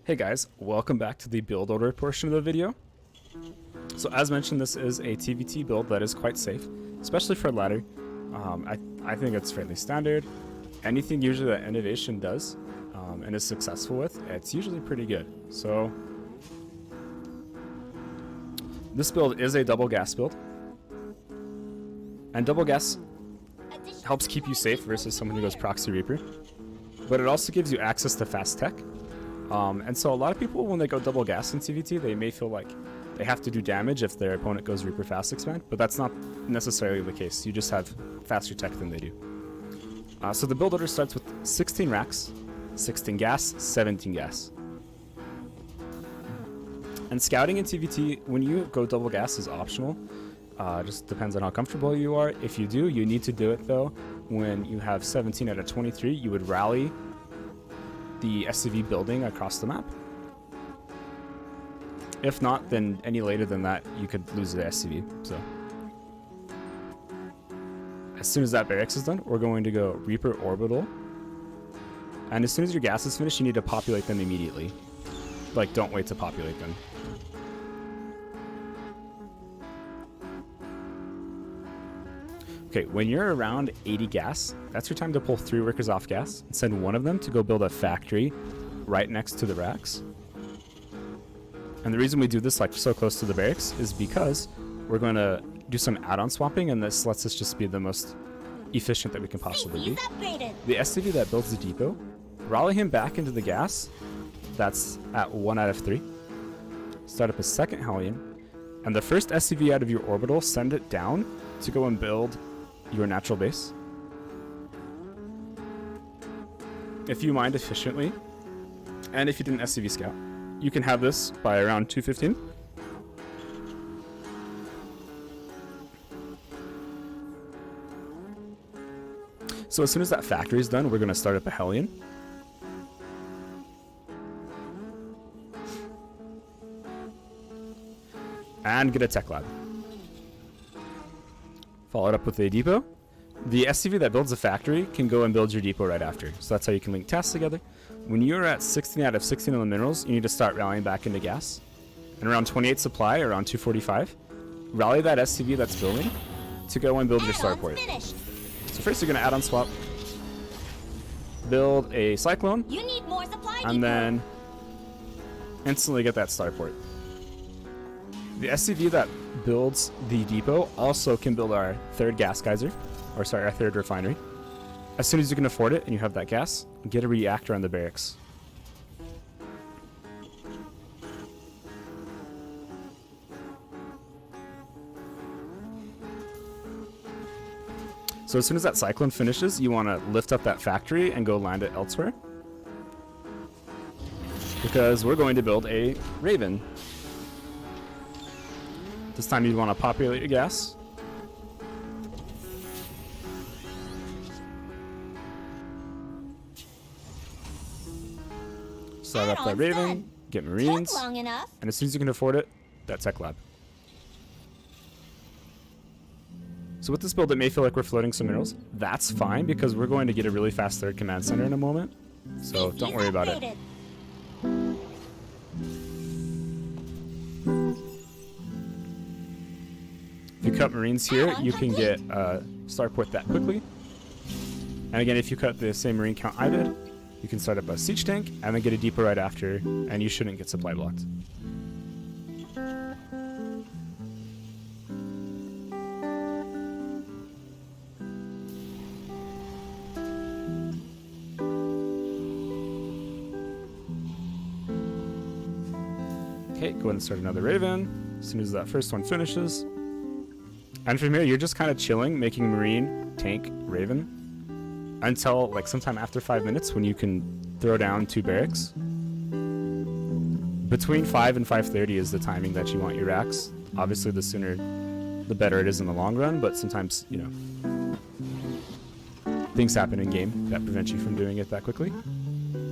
Hey guys, welcome back to the build order portion of the video. So as mentioned, this is a TvT build that is quite safe, especially for a ladder. I think it's fairly standard. Anything usually that Innovation does and is successful with, it's usually pretty good. So this build is a double gas build. And double gas helps keep you safe versus someone who goes Proxy Reaper. But it also gives you access to fast tech. And so a lot of people, when they go double gas in TvT, they may feel like they have to do damage if their opponent goes Reaper fast expand, but that's not necessarily the case. You just have faster tech than they do. So the build order starts with 16 racks, 16 gas, 17 gas. And scouting in TvT, when you go double gas, is optional. Just depends on how comfortable you are. If you do, you need to do it though. When you have 17 out of 23, you would rally the SCV building across the map. If not, then any later than that, you could lose the SCV. So as soon as that barracks is done, we're going to go Reaper Orbital. And as soon as your gas is finished, you need to populate them immediately. Like, don't wait to populate them. Okay, when you're around 80 gas, that's your time to pull 3 workers off gas and send one of them to go build a factory right next to the racks. And the reason we do this like so close to the barracks is because we're going to do some add-on swapping, and this lets us just be the most efficient that we can possibly be. The SCV that builds the depot, rally him back into the gas. That's at 1 out of 3. Start up a second Hellion, and the first SCV out of your orbital, send it down to go and build your natural base. If you mine efficiently, and if you didn't SCV scout, you can have this by around 215. So as soon as that factory is done, we're going to start up a Hellion. And get a tech lab. Follow it up with a depot. The SCV that builds a factory can go and build your depot right after. So that's how you can link tasks together. When you're at 16 out of 16 on the minerals, you need to start rallying back into gas. And around 28 supply, around 245, rally that SCV that's building to go and build your starport. So first you're going to add-on swap, build a cyclone, You need more supply and then instantly get that starport. The SCV that builds the depot also can build our third gas geyser, or sorry, our third refinery. As soon as you can afford it and you have that gas, get a reactor on the barracks. So as soon as that cyclone finishes, you want to lift up that factory and go land it elsewhere, because we're going to build a Raven. This time you want to populate your gas. Start up that Raven, get Marines, and as soon as you can afford it, that tech lab. So with this build, it may feel like we're floating some minerals. That's fine, because we're going to get a really fast third command center in a moment. So don't worry about it. If you cut Marines here, you can get starport that quickly. And again, if you cut the same Marine count I did, you can start up a siege tank and then get a depot right after, and you shouldn't get supply blocked. Okay, go ahead and start another Raven as soon as that first one finishes. And from here, you're just kind of chilling, making Marine, tank, Raven, until like sometime after 5 minutes when you can throw down 2 barracks. Between 5 and 5:30 is the timing that you want your racks. Obviously, the sooner, the better it is in the long run, but sometimes, you know, things happen in game that prevent you from doing it that quickly.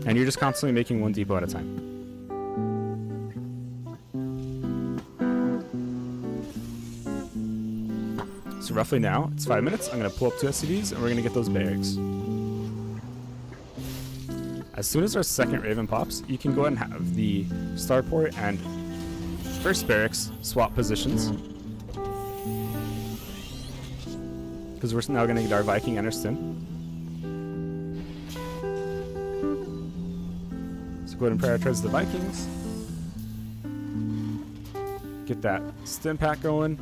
And you're just constantly making 1 depot at a time. So roughly now, it's 5 minutes. I'm going to pull up 2 SCVs, and we're going to get those barracks. As As soon as our second Raven pops, you can go ahead and have the starport and first barracks swap positions. Because we're now going to get our Viking and our Stim. So go ahead and prioritize the Vikings. Get that Stim pack going.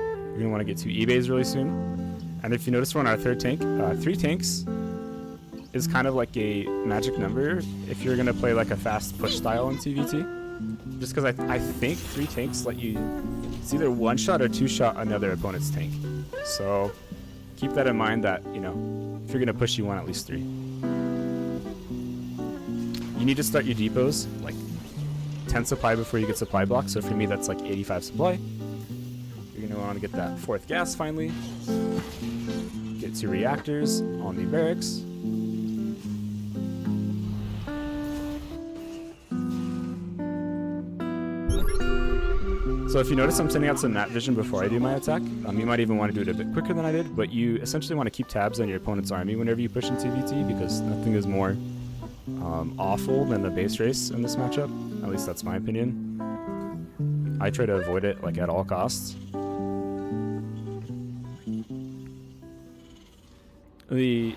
You're going to want to get 2 eBays really soon. And if you notice, we're on our third tank. 3 tanks is kind of like a magic number if you're going to play like a fast push style in TvT. Just because I think 3 tanks let you... It's either 1-shot or 2-shot another opponent's tank. So keep that in mind that, you know, if you're going to push, you want at least 3. You need to start your depots like 10 supply before you get supply block. So for me, that's like 85 supply. You're going to want to get that 4th gas finally. Get 2 reactors on the barracks. So if you notice, I'm sending out some map vision before I do my attack. You might even want to do it a bit quicker than I did, but you essentially want to keep tabs on your opponent's army whenever you push in TvT, because nothing is more awful than the base race in this matchup. At least that's my opinion. I try to avoid it like at all costs. The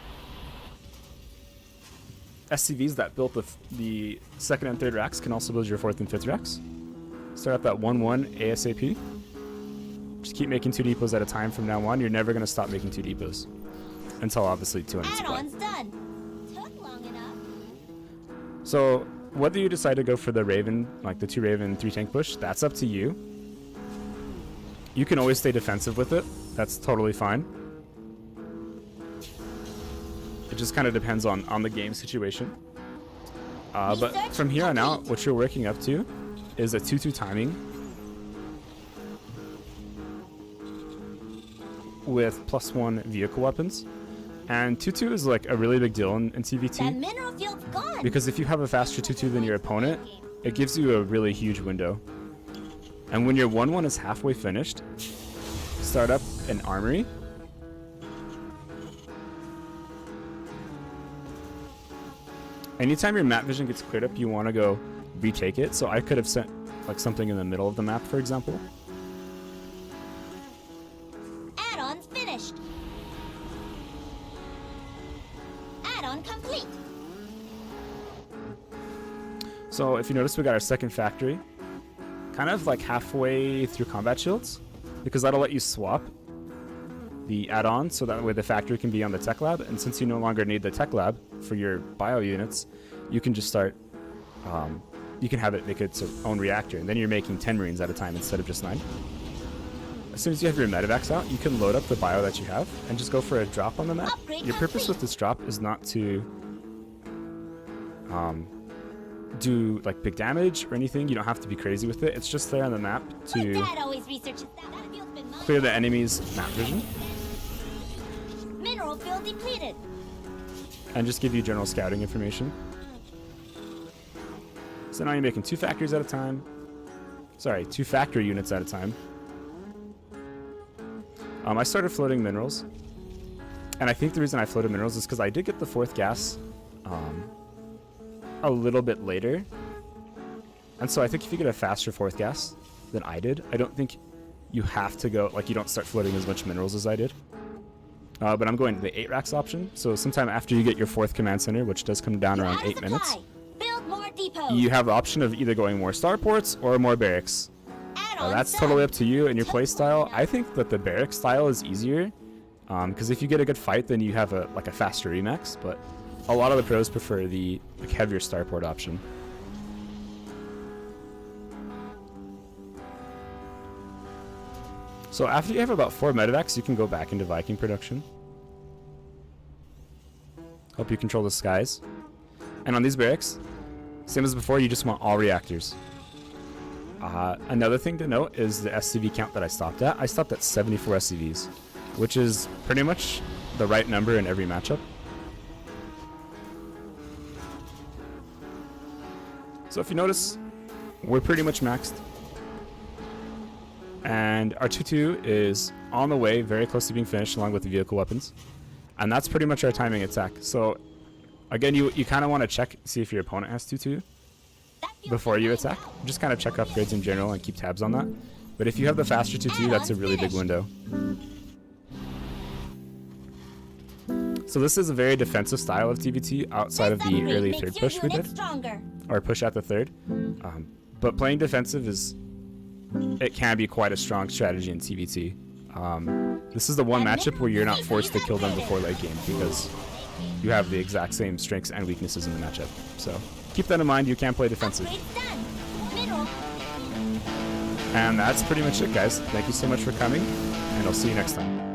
SCVs that built the 2nd and 3rd racks can also build your 4th and 5th racks. Start at that 1-1 ASAP. Just keep making 2 depots at a time from now on. You're never going to stop making 2 depots. Until obviously 200 supply. Add-ons done. Took long enough. So whether you decide to go for the Raven, like the 2 Raven, 3 tank push, that's up to you. You can always stay defensive with it. That's totally fine. It just kind of depends on the game situation. But from here on out, what you're working up to is a 2-2 timing with +1 vehicle weapons. And 2-2 is like a really big deal in TvT. That mineral field's gone. Because if you have a faster 2-2 than your opponent, it gives you a really huge window. And when your 1-1 is halfway finished, start up an armory. Anytime your map vision gets cleared up, you want to go retake it. So I could have sent like something in the middle of the map, for example. Add-ons finished. Add-on complete. So if you notice, we got our 2nd factory kind of like halfway through combat shields, because that'll let you swap the add-on so that way the factory can be on the tech lab. And since you no longer need the tech lab for your bio units, you can just start you can have it make its own reactor, and then you're making 10 Marines at a time instead of just 9. As soon as you have your medevacs out, you can load up the bio that you have and just go for a drop on the map. Your purpose with this drop is not to do like big damage or anything. You don't have to be crazy with it. It's just there on the map to clear the enemy's map vision. Mineral field depleted. And just give you general scouting information. So now you're making 2 factories at a time. Sorry, 2 factory units at a time. I started floating minerals. And I think the reason I floated minerals is because I did get the 4th gas a little bit later. And so I think if you get a faster 4th gas than I did, I don't think you have to go, like you don't start floating as much minerals as I did. But I'm going to the 8 racks option. So sometime after you get your 4th command center, which does come down around 8 minutes, you have the option of either going more starports or more barracks. That's totally up to you and your play style. I think that the barrack style is easier, because if you get a good fight, then you have a faster remax. But a lot of the pros prefer the heavier starport option. So after you have about 4 medevacs, you can go back into Viking production. Help you control the skies. And on these barracks, same as before, you just want all reactors. Another thing to note is the SCV count that I stopped at. I stopped at 74 SCVs, which is pretty much the right number in every matchup. So if you notice, we're pretty much maxed. And our 2-2 is on the way, very close to being finished, along with the vehicle weapons. And that's pretty much our timing attack. So again, you kind of want to check, see if your opponent has 2-2 That feels before you fine attack. now. Just kind of check upgrades in general and keep tabs on that. But if you have the faster 2-2, that's a really big window. So this is a very defensive style of TvT outside of This the upgrade early makes third your push we unit did, stronger. or push at the third. But playing defensive it can be quite a strong strategy in TvT. This is the one matchup where you're not forced to kill them before late game because you have the exact same strengths and weaknesses in the matchup. So keep that in mind. You can play defensive. Upgrade's done. Middle. And that's pretty much it, guys. Thank you so much for coming, and I'll see you next time.